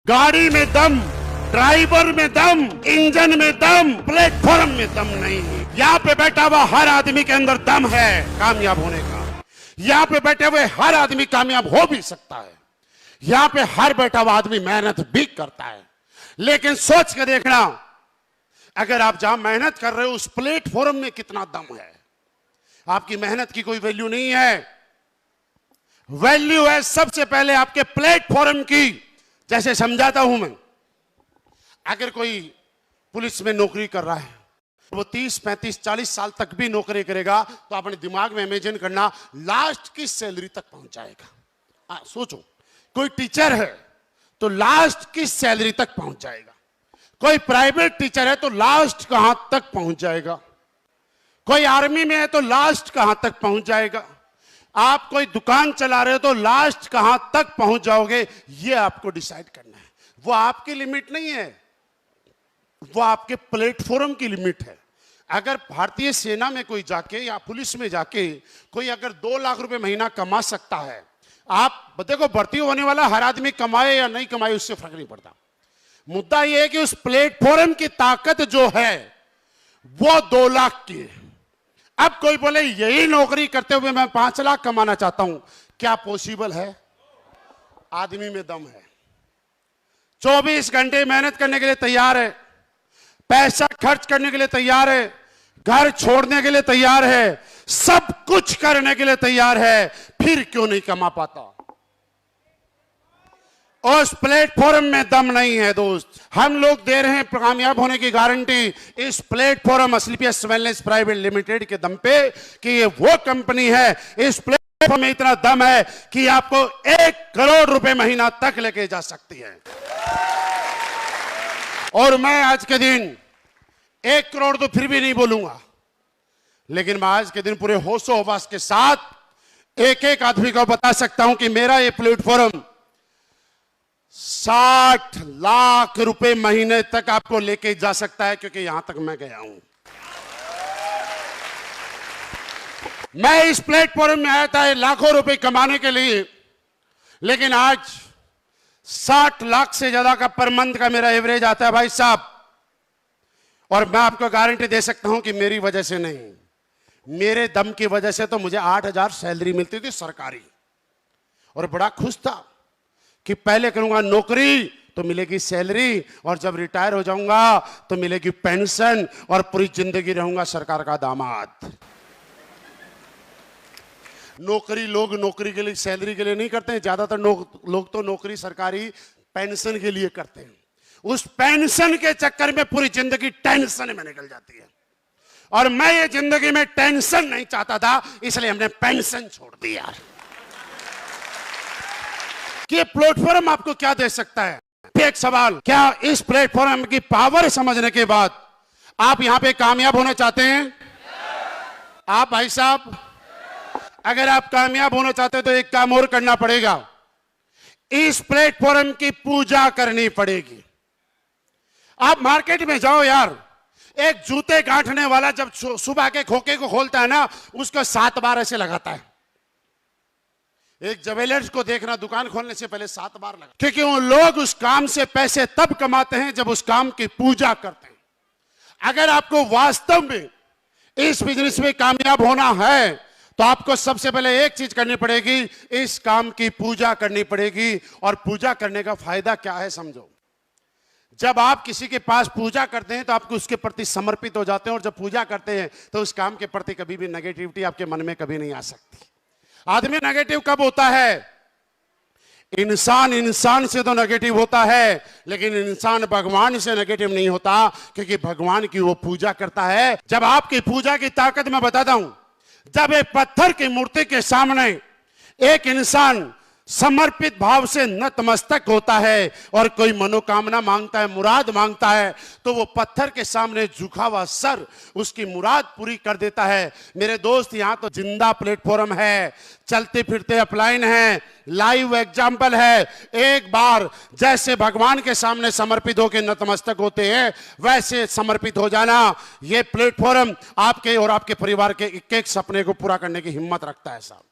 गाड़ी में दम, ड्राइवर में दम, इंजन में दम, प्लेटफॉर्म में दम नहीं। यहाँ पे बैठा हुआ हर आदमी के अंदर दम है कामयाब होने का। यहाँ पे बैठे हुए हर आदमी कामयाब हो भी सकता है। यहाँ पे हर बैठा हुआ आदमी मेहनत भी करता है, लेकिन सोच के देखना, अगर आप जहां मेहनत कर रहे हो उस प्लेटफॉर्म में कितना दम है। आपकी मेहनत की कोई वैल्यू नहीं है। वैल्यू है सबसे पहले आपके प्लेटफॉर्म की। जैसे समझाता हूं मैं, अगर कोई पुलिस में नौकरी कर रहा है, वो 30, 35, 40 साल तक भी नौकरी करेगा, तो अपने दिमाग में इमेजिन करना लास्ट की सैलरी तक पहुंच जाएगा। सोचो, कोई टीचर है तो लास्ट की सैलरी तक पहुंच जाएगा। कोई प्राइवेट टीचर है तो लास्ट कहां तक पहुंच जाएगा। कोई आर्मी में है तो लास्ट कहां तक पहुंच जाएगा। आप कोई दुकान चला रहे हो तो लास्ट कहां तक पहुंच जाओगे, ये आपको डिसाइड करना है। वो आपकी लिमिट नहीं है, वो आपके प्लेटफॉर्म की लिमिट है। अगर भारतीय सेना में कोई जाके या पुलिस में जाके कोई अगर 2 लाख रुपए महीना कमा सकता है, आप देखो, भर्ती होने वाला हर आदमी कमाए या नहीं कमाए उससे फर्क नहीं पड़ता। मुद्दा यह है कि उस प्लेटफॉर्म की ताकत जो है वो 2 लाख की है। अब कोई बोले यही नौकरी करते हुए मैं 5 लाख कमाना चाहता हूं, क्या पॉसिबल है? आदमी में दम है, 24 घंटे मेहनत करने के लिए तैयार है, पैसा खर्च करने के लिए तैयार है, घर छोड़ने के लिए तैयार है, सब कुछ करने के लिए तैयार है, फिर क्यों नहीं कमा पाता? उस प्लेटफॉर्म में दम नहीं है दोस्त। हम लोग दे रहे हैं कामयाब होने की गारंटी इस प्लेटफॉर्म असलियत वेलनेस प्राइवेट लिमिटेड के दम पे कि ये वो कंपनी है, इस प्लेटफॉर्म में इतना दम है कि आपको 1 करोड़ रुपए महीना तक लेके जा सकती है। और मैं आज के दिन 1 करोड़ तो फिर भी नहीं बोलूंगा, लेकिन मैं आज के दिन पूरे होशो हवास के साथ एक आदमी को बता सकता हूं कि मेरा ये प्लेटफॉर्म 60 लाख रुपए महीने तक आपको लेके जा सकता है, क्योंकि यहां तक मैं गया हूं। मैं इस प्लेटफॉर्म में आया था लाखों रुपए कमाने के लिए, लेकिन आज 60 लाख से ज्यादा का पर मंथ का मेरा एवरेज आता है भाई साहब। और मैं आपको गारंटी दे सकता हूं कि मेरी वजह से नहीं, मेरे दम की वजह से तो मुझे 8,000 सैलरी मिलती थी सरकारी, और बड़ा खुश था कि पहले करूंगा नौकरी तो मिलेगी सैलरी, और जब रिटायर हो जाऊंगा तो मिलेगी पेंशन, और पूरी जिंदगी रहूंगा सरकार का दामाद। नौकरी लोग नौकरी के लिए, सैलरी के लिए नहीं करते हैं। ज्यादातर लोग तो नौकरी सरकारी पेंशन के लिए करते हैं। उस पेंशन के चक्कर में पूरी जिंदगी टेंशन में निकल जाती है, और मैं ये जिंदगी में टेंशन नहीं चाहता था, इसलिए हमने पेंशन छोड़ दिया। कि ये प्लेटफॉर्म आपको क्या दे सकता है? एक सवाल, क्या इस प्लेटफॉर्म की पावर समझने के बाद आप यहां पे कामयाब होना चाहते हैं? आप भाई साहब, अगर आप कामयाब होना चाहते हैं तो एक काम और करना पड़ेगा, इस प्लेटफॉर्म की पूजा करनी पड़ेगी। आप मार्केट में जाओ यार, एक जूते गांठने वाला जब सुबह के खोखे को खोलता है ना, उसको 7 बार ऐसे लगाता है। एक ज्वेलर्स को देखना, दुकान खोलने से पहले 7 बार लगा, क्योंकि वो लोग उस काम से पैसे तब कमाते हैं जब उस काम की पूजा करते हैं। अगर आपको वास्तव में इस बिजनेस में कामयाब होना है तो आपको सबसे पहले एक चीज करनी पड़ेगी, इस काम की पूजा करनी पड़ेगी। और पूजा करने का फायदा क्या है समझो। जब आप किसी के पास पूजा करते हैं तो आपको उसके प्रति समर्पित हो जाते हैं, और जब पूजा करते हैं तो उस काम के प्रति कभी भी नेगेटिविटी आपके मन में कभी नहीं आ सकती। आदमी नेगेटिव कब होता है? इंसान से तो नेगेटिव होता है, लेकिन इंसान भगवान से नेगेटिव नहीं होता, क्योंकि भगवान की वो पूजा करता है। जब आपकी पूजा की ताकत मैं बताता हूं, जब एक पत्थर की मूर्ति के सामने एक इंसान समर्पित भाव से नतमस्तक होता है और कोई मनोकामना मांगता है, मुराद मांगता है, तो वो पत्थर के सामने झुका हुआ सर उसकी मुराद पूरी कर देता है। मेरे दोस्त, यहां तो जिंदा प्लेटफॉर्म है, चलते फिरते अपलाइन है, लाइव एग्जाम्पल है। एक बार जैसे भगवान के सामने समर्पित होकर नतमस्तक होते हैं, वैसे समर्पित हो जाना। ये प्लेटफॉर्म आपके और आपके परिवार के एक एक सपने को पूरा करने की हिम्मत रखता है साहब।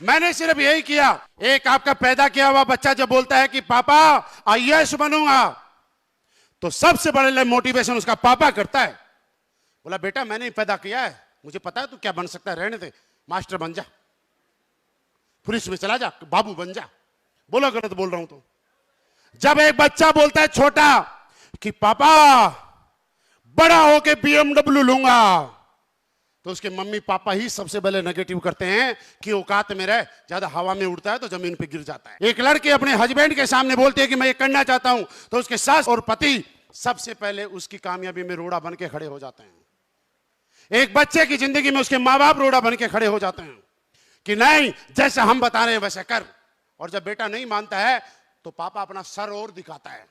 मैंने सिर्फ यही किया। एक आपका पैदा किया हुआ बच्चा जब बोलता है कि पापा आईएएस बनूंगा, तो सबसे बड़े मोटिवेशन उसका पापा करता है। बोला बेटा मैंने ही पैदा किया है, मुझे पता है तू क्या बन सकता है, रहने दे, मास्टर बन जा, पुलिस में चला जा, बाबू बन जा। बोलो गलत बोल रहा हूं तो? जब एक बच्चा बोलता है छोटा कि पापा बड़ा होके BMW लूंगा, तो उसके मम्मी पापा ही सबसे पहले नेगेटिव करते हैं कि औकात में रह, ज्यादा हवा में उड़ता है तो जमीन पे गिर जाता है। एक लड़की अपने हस्बैंड के सामने बोलती है कि मैं ये करना चाहता हूं, तो उसके सास और पति सबसे पहले उसकी कामयाबी में रोड़ा बन के खड़े हो जाते हैं। एक बच्चे की जिंदगी में उसके माँ बाप रोड़ा बन के खड़े हो जाते हैं कि नहीं जैसे हम बता रहे हैं वैसे कर। और जब बेटा नहीं मानता है तो पापा अपना सर और दिखाता है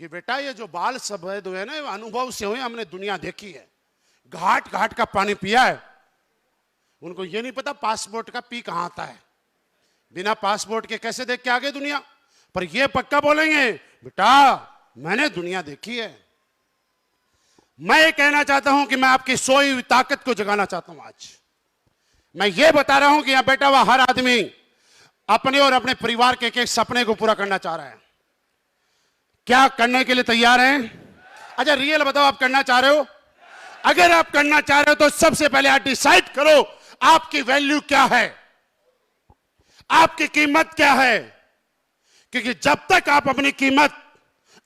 कि बेटा ये जो बाल सफेद हुए ना अनुभव से हुए, हमने दुनिया देखी है, घाट घाट का पानी पिया है। उनको ये नहीं पता पासपोर्ट का पी कहां आता है, बिना पासपोर्ट के कैसे देख के आगे दुनिया। पर ये पक्का बोलेंगे बेटा मैंने दुनिया देखी है। मैं ये कहना चाहता हूं कि मैं आपकी सोई हुई ताकत को जगाना चाहता हूं। आज मैं ये बता रहा हूं कि यहां बैठा हुआ हर आदमी अपने और अपने परिवार के एक सपने को पूरा करना चाह रहा है। क्या करने के लिए तैयार हैं? अच्छा रियल बताओ, आप करना चाह रहे हो? अगर आप करना चाह रहे हो तो सबसे पहले आप डिसाइड करो आपकी वैल्यू क्या है, आपकी कीमत क्या है। क्योंकि जब तक आप अपनी कीमत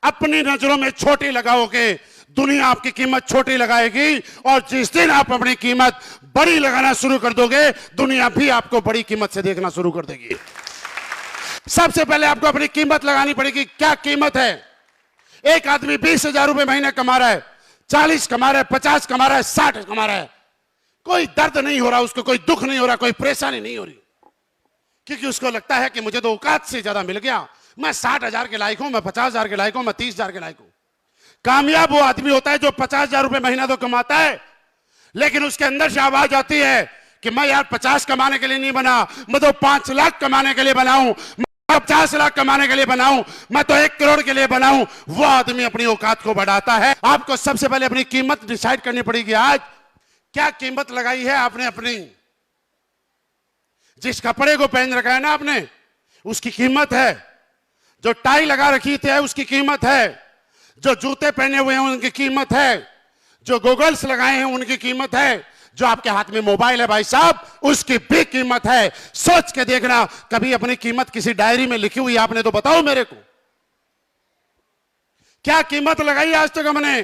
अपनी नजरों में छोटी लगाओगे, दुनिया आपकी कीमत छोटी लगाएगी। और जिस दिन आप अपनी कीमत बड़ी लगाना शुरू कर दोगे, दुनिया भी आपको बड़ी कीमत से देखना शुरू कर देगी। सबसे पहले आपको अपनी कीमत लगानी पड़ेगी। क्या कीमत है? एक आदमी 20,000 रुपए महीने कमा रहा है, 40 कमा रहा है, 50 कमा रहा है, 60 कमा रहा है, कोई दर्द नहीं हो रहा उसको, कोई दुख नहीं हो रहा, कोई परेशानी नहीं हो रही, क्योंकि उसको लगता है कि मुझे तो औकात से ज्यादा मिल गया। मैं 60,000 के लायक हूं, मैं 50,000 के लायक हूं, मैं 30,000 के लायक हूं। कामयाब वो आदमी होता है जो 50,000 रुपए महीना तो कमाता है, लेकिन उसके अंदर से आवाज आती है कि मैं यार 50 कमाने के लिए नहीं बना, मैं तो 5 लाख कमाने के लिए बनाऊं, 50 लाख कमाने के लिए बनाऊं, मैं तो 1 करोड़ के लिए बनाऊं। वो आदमी अपनी औकात को बढ़ाता है। आपको सबसे पहले अपनी कीमत डिसाइड करनी पड़ेगी। आज क्या कीमत लगाई है आपने अपनी? जिस कपड़े को पहन रखा है ना आपने, उसकी कीमत है। जो टाई लगा रखी थी उसकी कीमत है। जो जूते पहने हुए हैं उनकी कीमत है। जो गॉगल्स लगाए हैं उनकी कीमत है। जो आपके हाथ में मोबाइल है भाई साहब, उसकी भी कीमत है। सोच के देखना, कभी अपनी कीमत किसी डायरी में लिखी हुई आपने तो बताओ मेरे को। क्या कीमत लगाई आज तक हमने?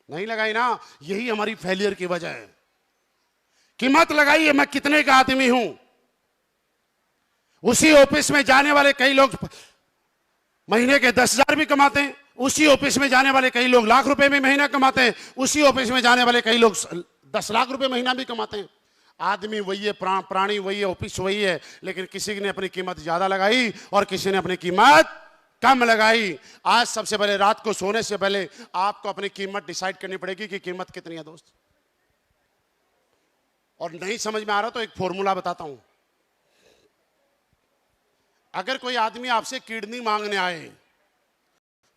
नहीं लगाई ना। यही हमारी फेलियर की वजह है। कीमत लगाई है मैं कितने का आदमी हूं। उसी ऑफिस में जाने वाले कई लोग महीने के 10,000 भी कमाते हैं। उसी ऑफिस में जाने वाले कई लोग लाख रुपए में महीना कमाते हैं। उसी ऑफिस में जाने वाले कई लोग 10 लाख रुपए महीना भी कमाते हैं। आदमी वही है, प्राणी वही है, ऑफिस वही है, लेकिन किसी ने अपनी कीमत ज्यादा लगाई और किसी ने अपनी कीमत कम लगाई। आज सबसे पहले रात को सोने से पहले आपको अपनी कीमत डिसाइड करनी पड़ेगी कि कीमत कितनी है दोस्त। और नहीं समझ में आ रहा तो एक फॉर्मूला बताता हूं। अगर कोई आदमी आपसे किडनी मांगने आए,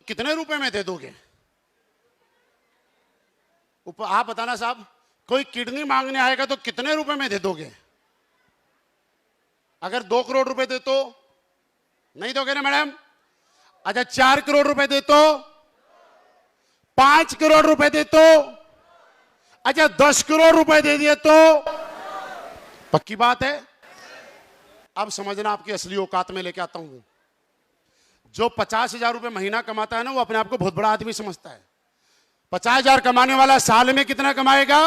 कितने रुपए में दे दोगे? आप बताना साहब, कोई किडनी मांगने आएगा तो कितने रुपए में दे दोगे? अगर 2 करोड़ रुपए दे तो नहीं दोगे ना मैडम? अच्छा 4 करोड़ रुपए दे तो? 5 करोड़ रुपए दे तो? अच्छा 10 करोड़ रुपए दे दिए तो? पक्की बात है। अब समझना, आपकी असली औकात में लेके आता हूं। जो 50,000 रुपए महीना कमाता है ना, वो अपने आप को बहुत बड़ा आदमी समझता है। 50,000 कमाने वाला साल में कितना कमाएगा?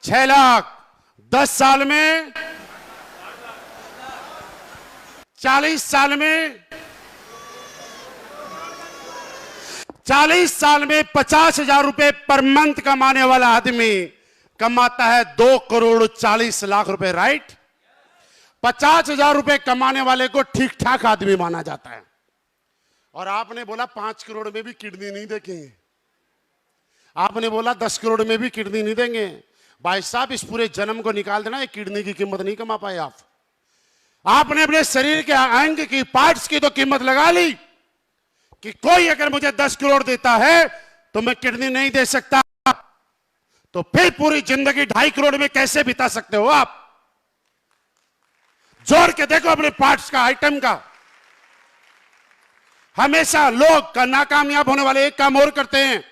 6 लाख। 10 साल में, 40 साल में, 40 साल में 50,000 रुपए पर मंथ कमाने वाला आदमी कमाता है 2 करोड़ 40 लाख रुपए। राइट? 50,000 रुपए कमाने वाले को ठीक ठाक आदमी माना जाता है। और आपने बोला 5 करोड़ में भी किडनी नहीं देखेंगे, आपने बोला 10 करोड़ में भी किडनी नहीं देंगे। भाई साहब इस पूरे जन्म को निकाल देना, एक किडनी की कीमत नहीं कमा पाए आप। आपने अपने शरीर के अंग की, पार्ट्स की तो कीमत लगा ली कि कोई अगर मुझे 10 करोड़ देता है तो मैं किडनी नहीं दे सकता। तो फिर पूरी जिंदगी 2.5 करोड़ में कैसे बिता सकते हो आप? जोड़ के देखो अपने पार्ट्स का, आइटम का। हमेशा लोग का नाकामयाब होने वाले एक काम और करते हैं,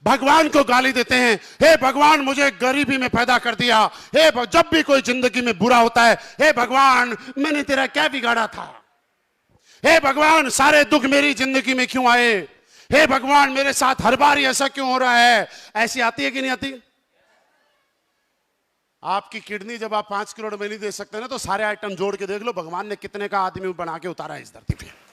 भगवान को गाली देते हैं। हे भगवान, मुझे गरीबी में पैदा कर दिया। जब भी कोई जिंदगी में बुरा होता है, हे भगवान, मैंने तेरा क्या बिगाड़ा था? हे भगवान, सारे दुख मेरी जिंदगी में क्यों आए? हे भगवान, मेरे साथ हर बार ऐसा क्यों हो रहा है? ऐसी आती है कि नहीं आती? आपकी किडनी जब आप 5 करोड़ में नहीं दे सकते ना, तो सारे आइटम जोड़ के देख लो भगवान ने कितने का आदमी बना के उतारा है इस धरती पे।